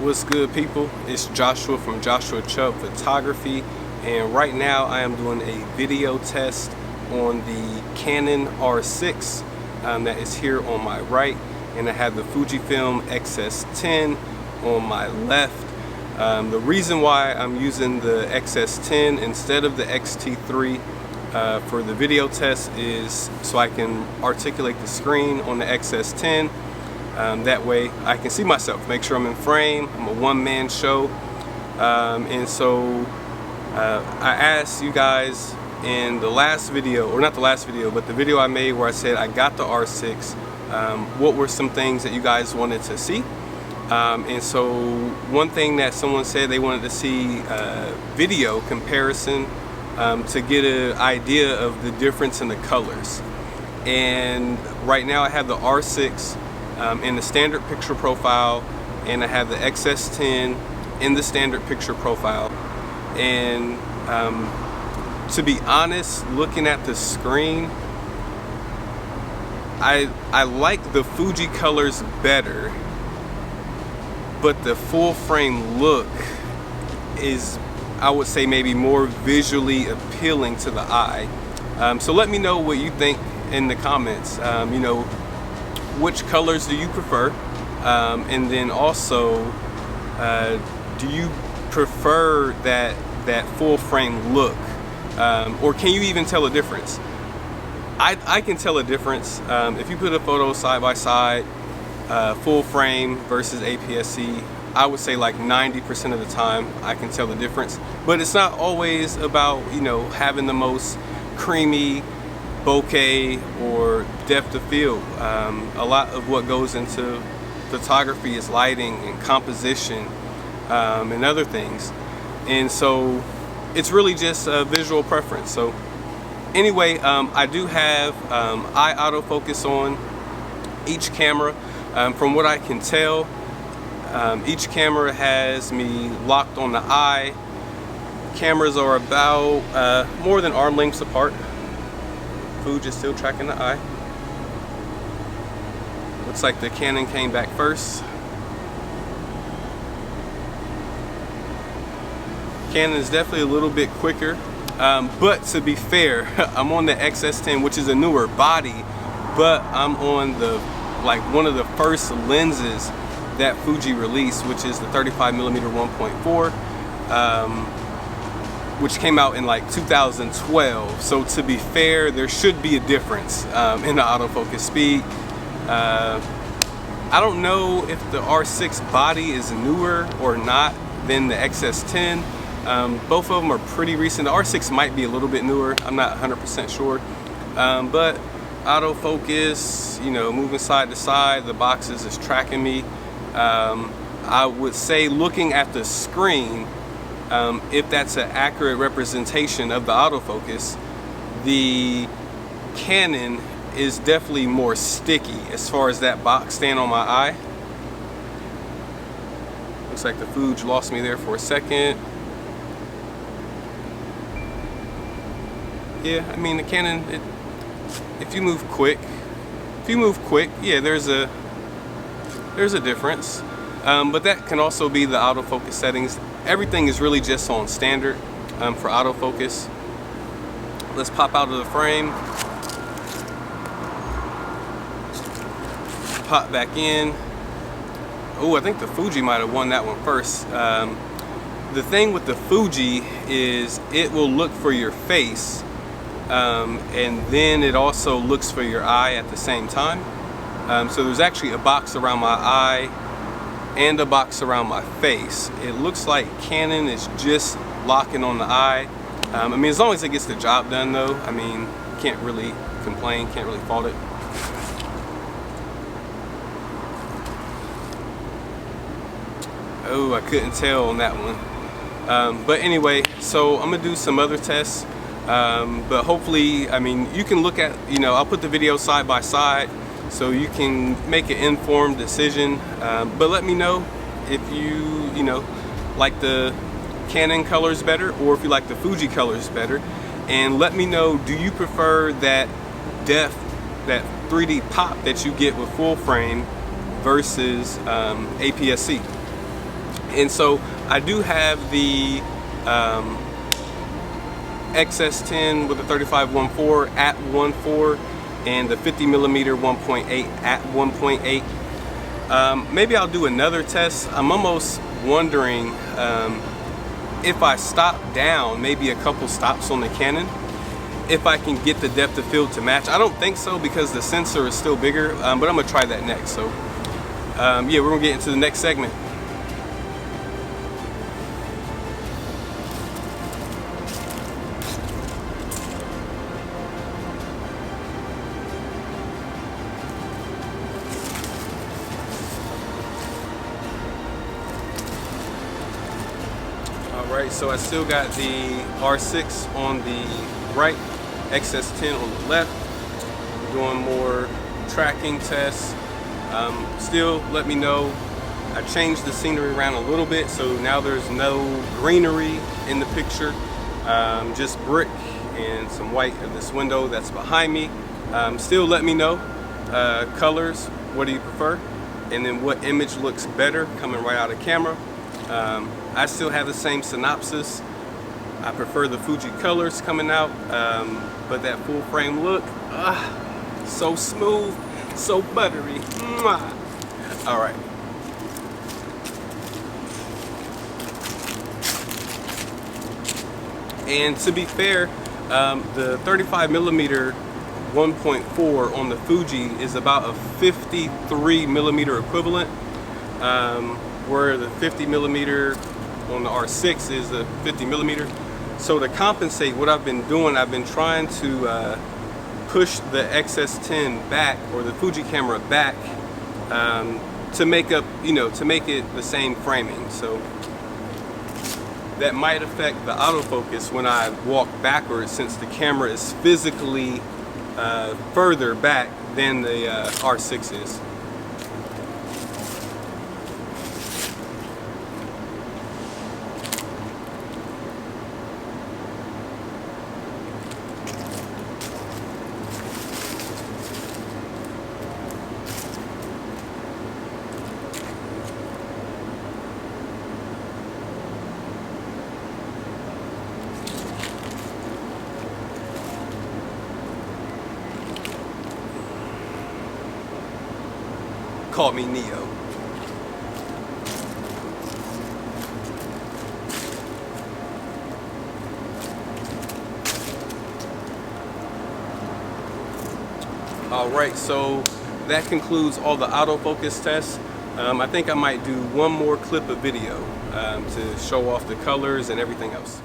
What's good, people? It's Joshua from Joshua Chubb Photography, and right now I am doing a video test on the Canon R6 that is here on my right, and I have the Fujifilm XS10 on my left. The reason why I'm using the XS10 instead of the X-T3 for the video test is so I can articulate the screen on the XS10. That way I can see myself, make sure I'm in frame. I'm a one-man show, and so I asked you guys in the last video, or not the last video, but the video I made where I said I got the R6, what were some things that you guys wanted to see. And so one thing that someone said they wanted to see video comparison to get an idea of the difference in the colors. And right now I have the R6 in the standard picture profile, and I have the XS10 in the standard picture profile. And to be honest, looking at the screen, I like the Fuji colors better, but the full frame look is, I would say, maybe more visually appealing to the eye. So let me know what you think in the comments. You know, which colors do you prefer? And then also, do you prefer that full frame look? Or can you even tell a difference? I can tell a difference. If you put a photo side by side, full frame versus APS-C, I would say like 90% of the time I can tell the difference. But it's not always about, you know, having the most creamy bokeh or depth of field. A lot of what goes into photography is lighting and composition and other things, and so it's really just a visual preference. So anyway, I do have eye autofocus on each camera. From what I can tell, each camera has me locked on the eye. Cameras are about more than arm lengths apart. Fuji is still tracking the eye. Looks like the Canon came back first. Canon is definitely a little bit quicker, but to be fair, I'm on the XS10, which is a newer body, but I'm on the one of the first lenses that Fuji released, which is the 35mm 1.4. Which came out in like 2012. So to be fair, there should be a difference in the autofocus speed. I don't know if the R6 body is newer or not than the XS10. Both of them are pretty recent. The R6 might be a little bit newer. I'm not 100% sure. But autofocus, you know, moving side to side, the boxes is tracking me. I would say, looking at the screen, if that's an accurate representation of the autofocus, the Canon is definitely more sticky as far as that box staying on my eye. Looks like the Fuji lost me there for a second. Yeah, I mean the Canon, if you move quick, yeah, there's a difference. But that can also be the autofocus settings. Everything is really just on standard for autofocus. Let's pop out of the frame. Pop back in. Oh, I think the Fuji might have won that one first. The thing with the Fuji is it will look for your face, and then it also looks for your eye at the same time. So there's actually a box around my eye and a box around my face. It looks like Canon is just locking on the eye. I mean, as long as it gets the job done though, I mean, can't really complain, can't really fault it. Oh, I couldn't tell on that one. But anyway, so I'm gonna do some other tests. But hopefully, I mean, you can look at, you know, I'll put the video side by side, so you can make an informed decision. But let me know if you know, like the Canon colors better, or if you like the Fuji colors better. And let me know, do you prefer that depth, that 3D pop that you get with full frame versus APS-C? And so I do have the XS10 with the 35-1.4 at 1.4 and the 50mm 1.8 at 1.8. Maybe I'll do another test. I'm almost wondering if I stop down maybe a couple stops on the Canon, if I can get the depth of field to match. I don't think so because the sensor is still bigger, but I'm gonna try that next. So yeah, we're gonna get into the next segment. Alright, so I still got the R6 on the right, XS10 on the left. Doing more tracking tests. Still, let me know. I changed the scenery around a little bit, so now there's no greenery in the picture. Just brick and some white in this window that's behind me. Still, let me know colors. What do you prefer? And then what image looks better coming right out of camera. I still have the same synopsis. I prefer the Fuji colors coming out, but that full frame look, so smooth, so buttery. Mwah. All right. And to be fair, the 35mm 1.4 on the Fuji is about a 53mm equivalent, where the 50mm on the R6 is a 50mm. So to compensate, what I've been doing, I've been trying to push the XS10 back, or the Fuji camera back, to make up, to make it the same framing. So that might affect the autofocus when I walk backwards, since the camera is physically further back than the R6 is. Call me Neo. Alright, so that concludes all the autofocus tests. I think I might do one more clip of video to show off the colors and everything else.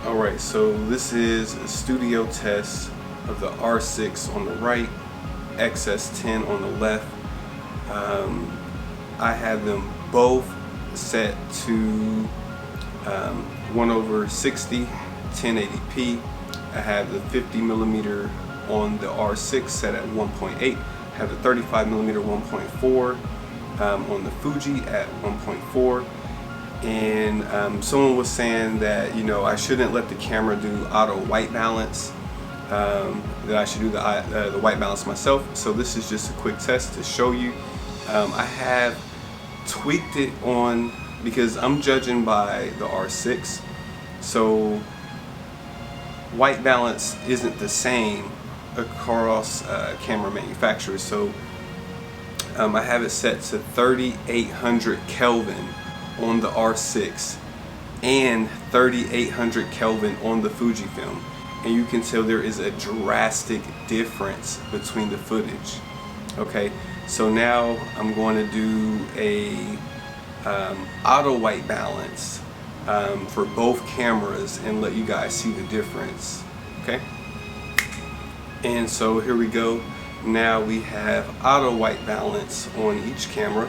Alright, so this is a studio test of the R6 on the right, XS10 on the left. I had them both set to 1/60 1080p. I have the 50mm on the R6 set at 1.8. I have the 35mm 1.4 on the Fuji at 1.4. And someone was saying that I shouldn't let the camera do auto white balance. That I should do the white balance myself. So this is just a quick test to show you. I have tweaked it on, because I'm judging by the R6, so white balance isn't the same across camera manufacturers. So I have it set to 3800 Kelvin on the R6 and 3800 Kelvin on the Fujifilm. And you can tell there is a drastic difference between the footage. Okay, so now I'm going to do a auto white balance for both cameras and let you guys see the difference. Okay, and so here we go. Now we have auto white balance on each camera,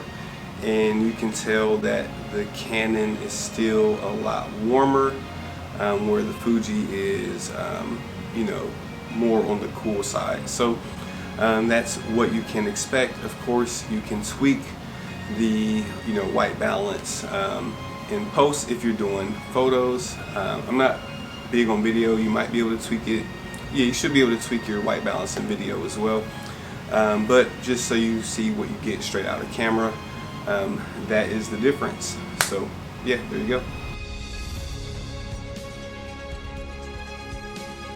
and you can tell that the Canon is still a lot warmer, where the Fuji is, more on the cool side. So that's what you can expect. Of course, you can tweak the white balance in post if you're doing photos. I'm not big on video. You might be able to tweak it. Yeah, you should be able to tweak your white balance in video as well. But just so you see what you get straight out of camera, that is the difference. So yeah, there you go.